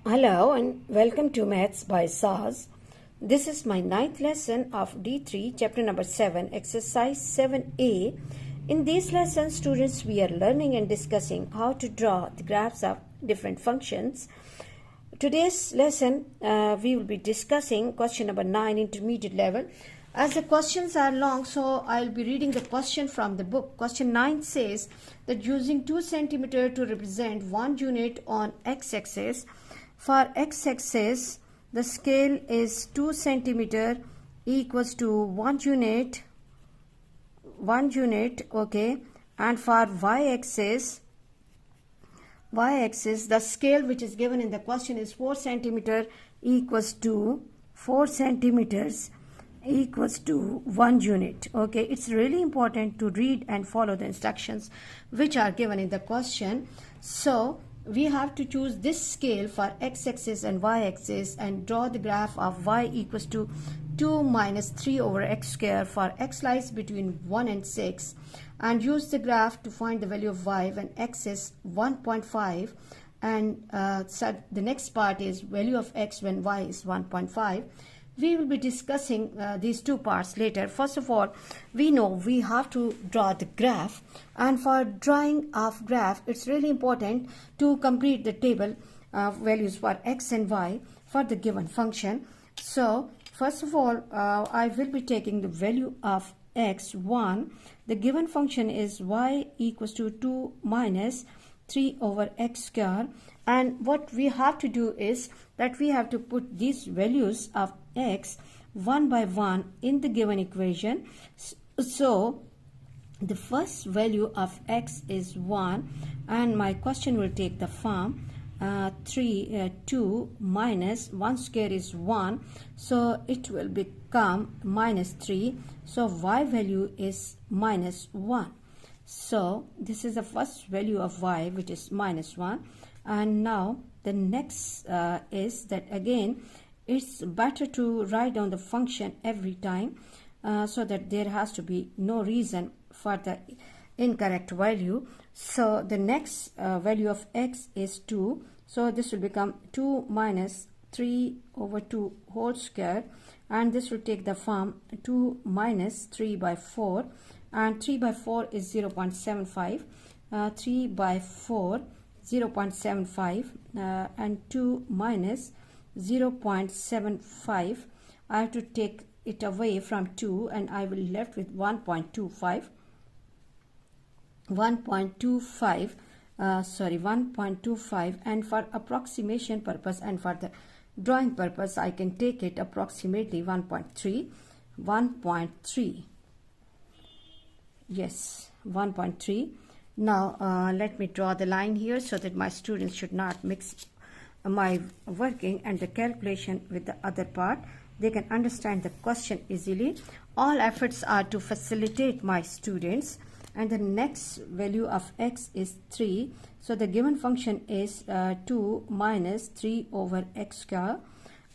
Hello and welcome to Maths by SAS. This is my 9th lesson of D3, chapter number 7, exercise 7a. In these lessons, students, we are learning and discussing how to draw the graphs of different functions. Today's lesson, we will be discussing question number 9, intermediate level. As the questions are long, so I'll be reading the question from the book. Question 9 says that using 2 centimeter to represent 1 unit on x-axis, for x-axis, the scale is 2 centimeter equals to 1 unit, okay, and for y-axis, the scale which is given in the question is 4 centimeter equals to 4 centimeters equals to 1 unit. Okay, it's really important to read and follow the instructions which are given in the question. So we have to choose this scale for x-axis and y-axis and draw the graph of y equals to 2 minus 3 over x square for x lies between 1 and 6, and use the graph to find the value of y when x is 1.5, and so the next part is value of x when y is 1.5. We will be discussing these two parts later. First of all, we know we have to draw the graph, and for drawing of graph, it's really important to complete the table values for x and y for the given function. So first of all, I will be taking the value of x1. The given function is y equals to 2 minus 3 over x square, and what we have to do is that we have to put these values of x one by one in the given equation. So the first value of x is 1, and my question will take the form 2 minus 1 square is 1, so it will become minus 3, so y value is minus 1. So this is the first value of y, which is minus 1. And now the next is that again it's better to write down the function every time so that there has to be no reason for the incorrect value. So the next value of x is 2, so this will become 2 minus 3 over 2 whole square, and this will take the form 2 minus 3 by 4, and 3 by 4 is 0.75, 3 by 4 0.75, and 2 minus 0.75. I have to take it away from 2 and I will be left with 1.25, and for approximation purpose and for the drawing purpose I can take it approximately 1.3. Yes, 1.3. Now let me draw the line here so that my students should not mix my working and the calculation with the other part. They can understand the question easily. All efforts are to facilitate my students. And the next value of x is 3. So the given function is 2 minus 3 over x square.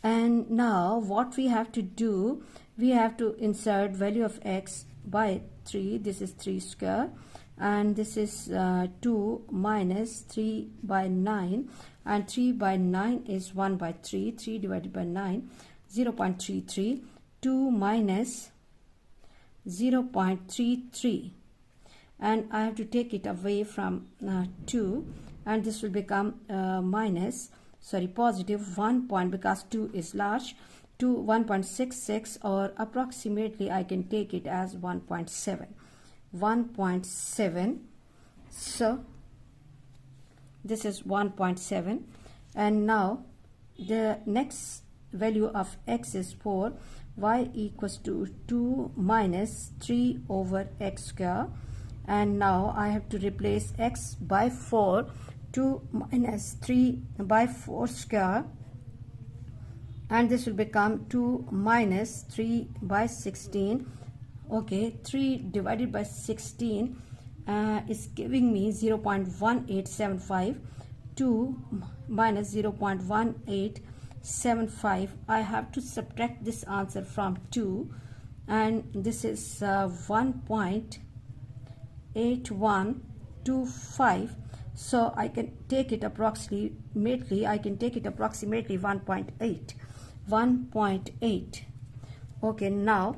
And now what we have to do, we have to insert value of x by 3. This is 3 square. And this is 2 minus 3 by 9, and 3 by 9 is 1 by 3, 3 divided by 9, 0.33, 2 minus 0.33, and I have to take it away from 2, and this will become positive 1 point, because 2 is large, to 1.66, or approximately I can take it as 1.7. So this is 1.7, and now the next value of x is 4. Y equals to 2 minus 3 over x square, and now I have to replace x by 4, 2 minus 3 by 4 square, and this will become 2 minus 3 by 16. Okay, 3 divided by 16 is giving me 0.1875. 2 minus 0.1875. I have to subtract this answer from 2, and this is 1.8125. So I can take it approximately 1.8. Okay, now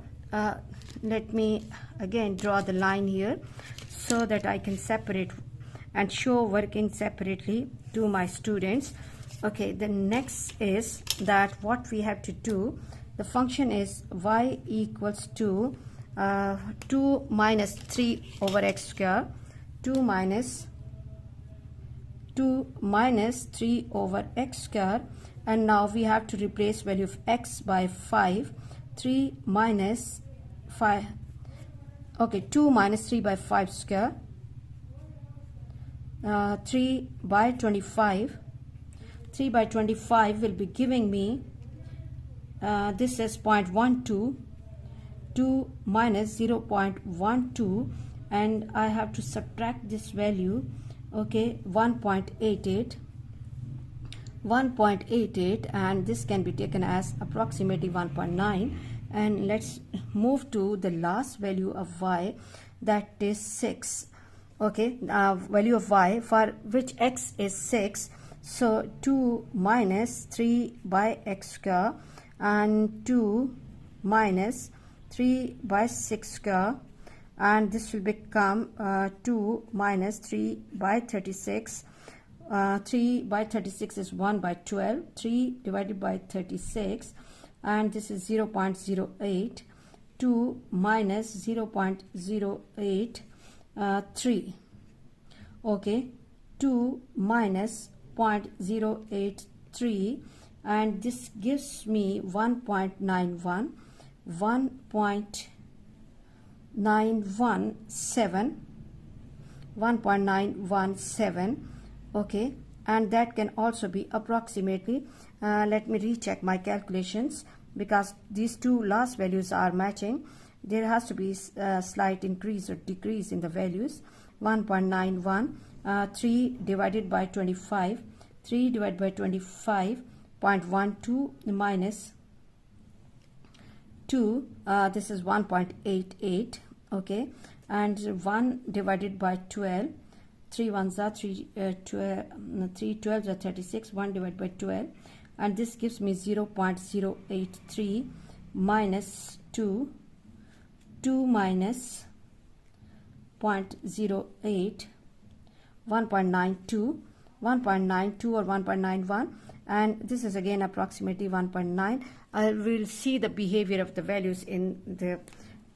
let me again draw the line here so that I can separate and show working separately to my students. Okay, the next is that what we have to do, the function is y equals to 2 minus 3 over x square, 2 minus 3 over x square, and now we have to replace value of x by 5. 3 minus 5, okay, 2 minus 3 by 5 square, 3 by 25. 3 by 25 will be giving me, this is 0.12, 2 minus 0.12, and I have to subtract this value, okay, 1.88, and this can be taken as approximately 1.9. And let's move to the last value of y, that is 6. Okay, value of y for which x is 6. So 2 minus 3 by x square and 2 minus 3 by 6 square, and this will become 2 minus 3 by 36. 3 by 36 is 1 by 12. 3 divided by 36, and this is 0.08. 2 minus 0.08, 3. Okay, 2 minus 0.083, and this gives me 1.91, 1.917. Okay, and that can also be approximately, let me recheck my calculations, because these two last values are matching. There has to be a slight increase or decrease in the values. 1.91, 3 divided by 25, 3 divided by 25, 0.12 minus 2, this is 1.88. Okay, and 1 divided by 12, 3 ones are 3 12s are 36, 1 divided by 12, and this gives me 0.083 minus 2 minus 0.08, 1.92 or 1.91, and this is again approximately 1.9. I will see the behavior of the values in the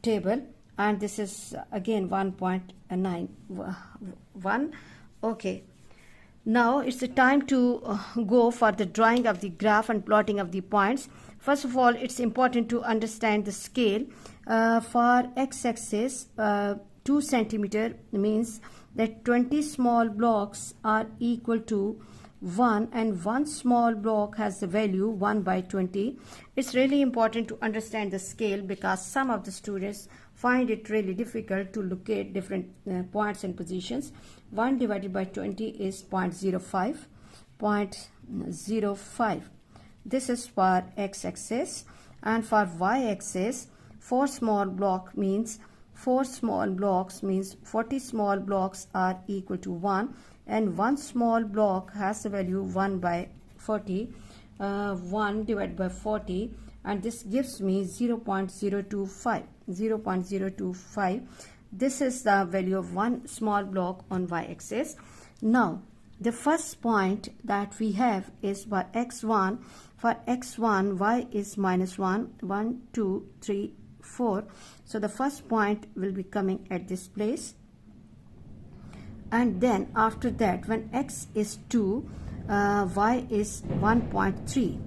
table, and this is again 1.91. Okay, now it's the time to go for the drawing of the graph and plotting of the points. First of all, it's important to understand the scale. For x-axis, 2 centimeter means that 20 small blocks are equal to 1, and one small block has the value 1 by 20. It's really important to understand the scale, because some of the students find it really difficult to locate different points and positions. 1 divided by 20 is 0.05. This is for x-axis, and for y-axis, 4 small blocks means 40 small blocks are equal to 1, and one small block has the value 1 by 40, 1 divided by 40, and this gives me 0.025. This is the value of one small block on y-axis. Now the first point that we have is for x1. For x1, y is minus 1, 1, 2, 3, 4. So the first point will be coming at this place, and then after that, when x is 2, y is 1.3.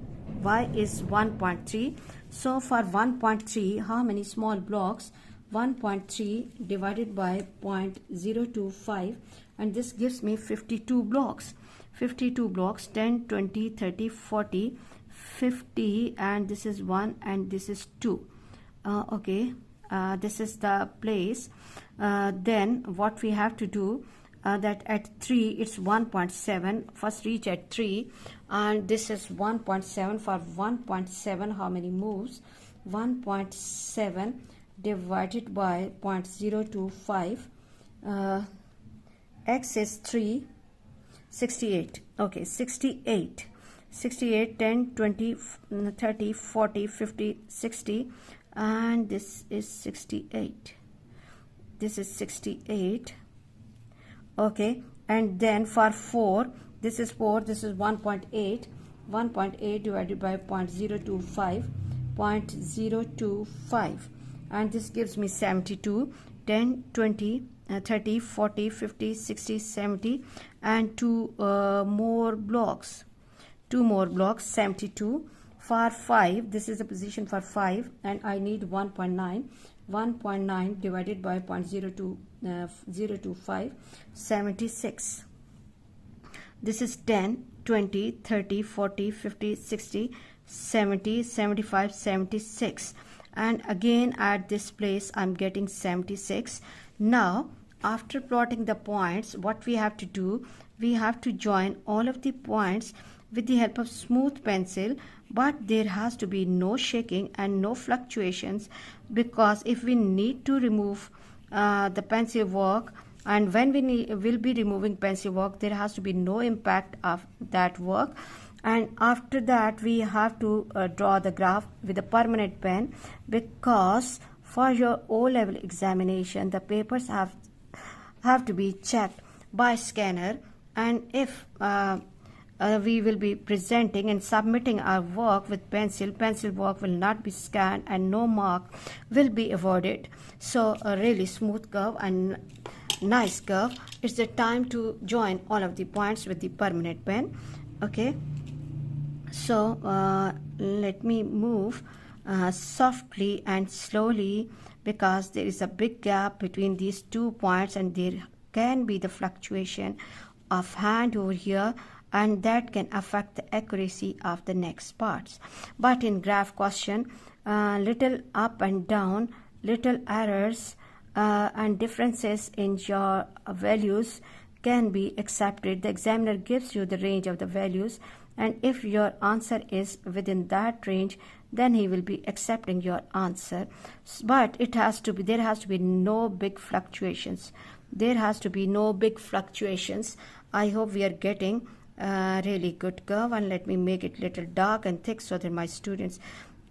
Y is 1.3. So for 1.3, how many small blocks? 1.3 divided by 0.025, and this gives me 52 blocks. 52 blocks, 10, 20, 30, 40, 50, and this is 1 and this is 2. Okay, this is the place. Then what we have to do, that at 3 it's 1.7. First reach at 3, and this is 1.7. For 1.7, how many moves? 1.7 divided by 0.025. X is 3, 68. Okay, 68. 68, 10, 20, 30, 40, 50, 60, and this is 68. This is 68. Okay, and then for 4, this is 4, this is 1.8. 1.8 divided by 0.025. 0.025, and this gives me 72. 10, 20, 30, 40, 50, 60, 70, and 2 more blocks. 2 more blocks, 72. For 5, this is the position for 5, and I need 1.9. 1.9 divided by 0.025, 76. This is 10, 20, 30, 40, 50, 60, 70, 75, 76. And again at this place I'm getting 76. Now after plotting the points, what we have to do, we have to join all of the points with the help of smooth pencil, but there has to be no shaking and no fluctuations, because if we need to remove the pencil work, and when we will be removing pencil work, there has to be no impact of that work. And after that we have to draw the graph with a permanent pen, because for your O-level examination the papers have to be checked by scanner, and if we will be presenting and submitting our work with pencil work will not be scanned and no mark will be awarded. So a really smooth curve and nice curve. It's the time to join all of the points with the permanent pen. Okay, so let me move softly and slowly, because there is a big gap between these 2 points and there can be the fluctuation of hand over here, and that can affect the accuracy of the next parts. But in graph question, little up and down, little errors and differences in your values can be accepted. The examiner gives you the range of the values, and if your answer is within that range, then he will be accepting your answer. But there has to be no big fluctuations. There has to be no big fluctuations. I hope we are getting a really good curve, and let me make it little dark and thick so that my students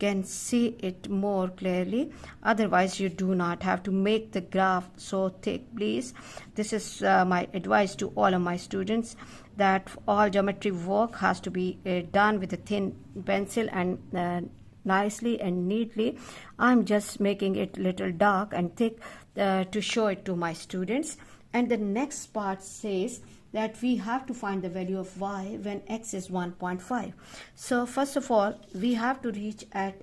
can see it more clearly. Otherwise you do not have to make the graph so thick, please. This is my advice to all of my students, that all geometry work has to be done with a thin pencil and nicely and neatly. I'm just making it little dark and thick to show it to my students. And the next part says that we have to find the value of y when x is 1.5. So first of all, we have to reach at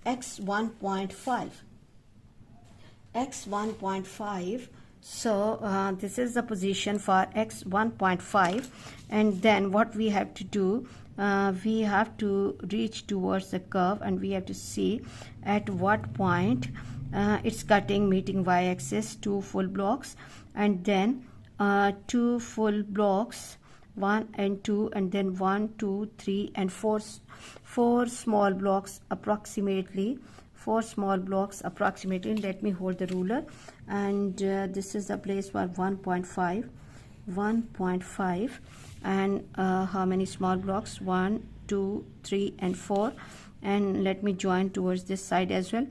x 1.5. x 1.5. So this is the position for x 1.5, and then what we have to do, we have to reach towards the curve, and we have to see at what point it's cutting, meeting y-axis, 2 full blocks, and then 2 full blocks, 1 and 2, and then 1, 2, 3 and 4 small blocks approximately. 4 small blocks approximately. Let me hold the ruler, and this is the place for 1.5. 1.5, and how many small blocks? 1, 2, 3 and 4, and let me join towards this side as well.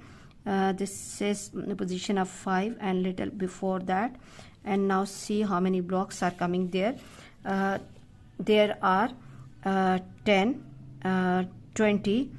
This is the position of 5 and little before that, and now see how many blocks are coming there. There are 10, 20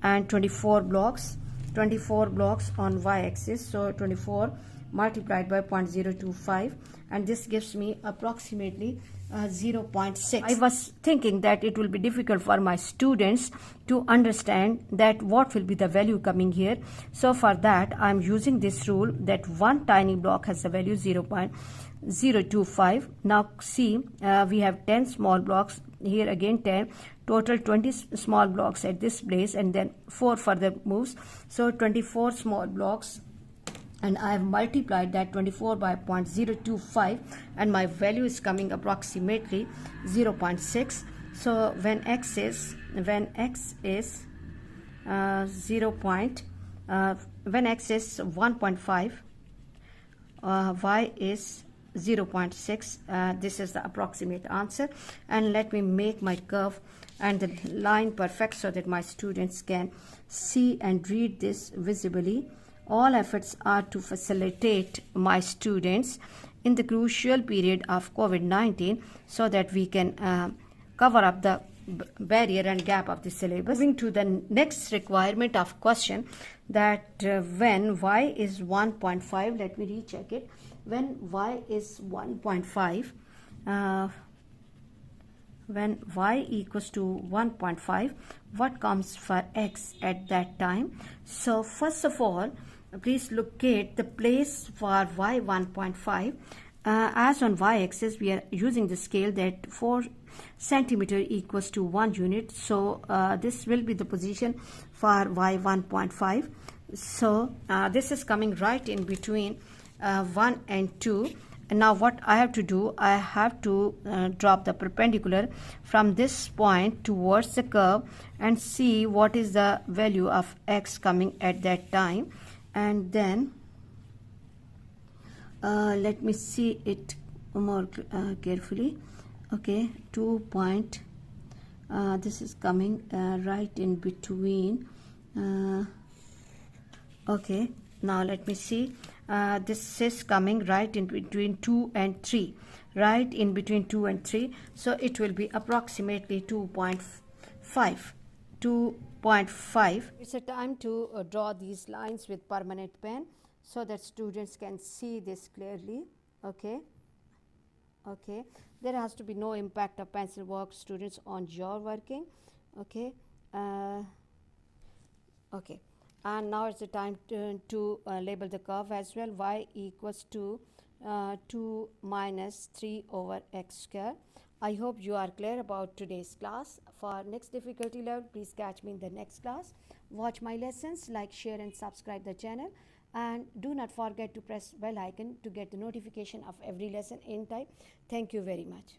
and 24 blocks. 24 blocks on y-axis, so 24 multiplied by 0.025, and this gives me approximately 0.6. I was thinking that it will be difficult for my students to understand that what will be the value coming here. So for that I am using this rule that one tiny block has the value 0.025. Now see, we have 10 small blocks here, again 10, total 20 small blocks at this place, and then 4 further moves, so 24 small blocks, and I have multiplied that 24 by 0.025, and my value is coming approximately 0.6. So when x is 1.5, y is 0.6. This is the approximate answer, and let me make my curve and the line perfect so that my students can see and read this visibly. All efforts are to facilitate my students in the crucial period of COVID-19 so that we can cover up the barrier and gap of the syllabus. Moving to the next requirement of question, that when y is 1.5, let me recheck it. When y is 1.5, when y equals to 1.5, what comes for x at that time? So first of all, please locate the place for y 1.5. As on y-axis, we are using the scale that 4 centimeter equals to 1 unit. So this will be the position for y 1.5. So this is coming right in between 1 and 2. And now what I have to do, I have to drop the perpendicular from this point towards the curve and see what is the value of x coming at that time. And then let me see it more carefully. Okay, 2 point, this is coming right in between. Okay, now let me see. This is coming right in between 2 and 3, right in between 2 and 3. So it will be approximately 2.5. 2.5. It's a time to draw these lines with permanent pen so that students can see this clearly. Okay. Okay. There has to be no impact of pencil work, students, on your working. Okay. Okay. And now it's the time to label the curve as well. Y equals to 2 minus 3 over x square. I hope you are clear about today's class. For next difficulty level, please catch me in the next class. Watch my lessons, like, share and subscribe the channel. And do not forget to press bell icon to get the notification of every lesson in time. Thank you very much.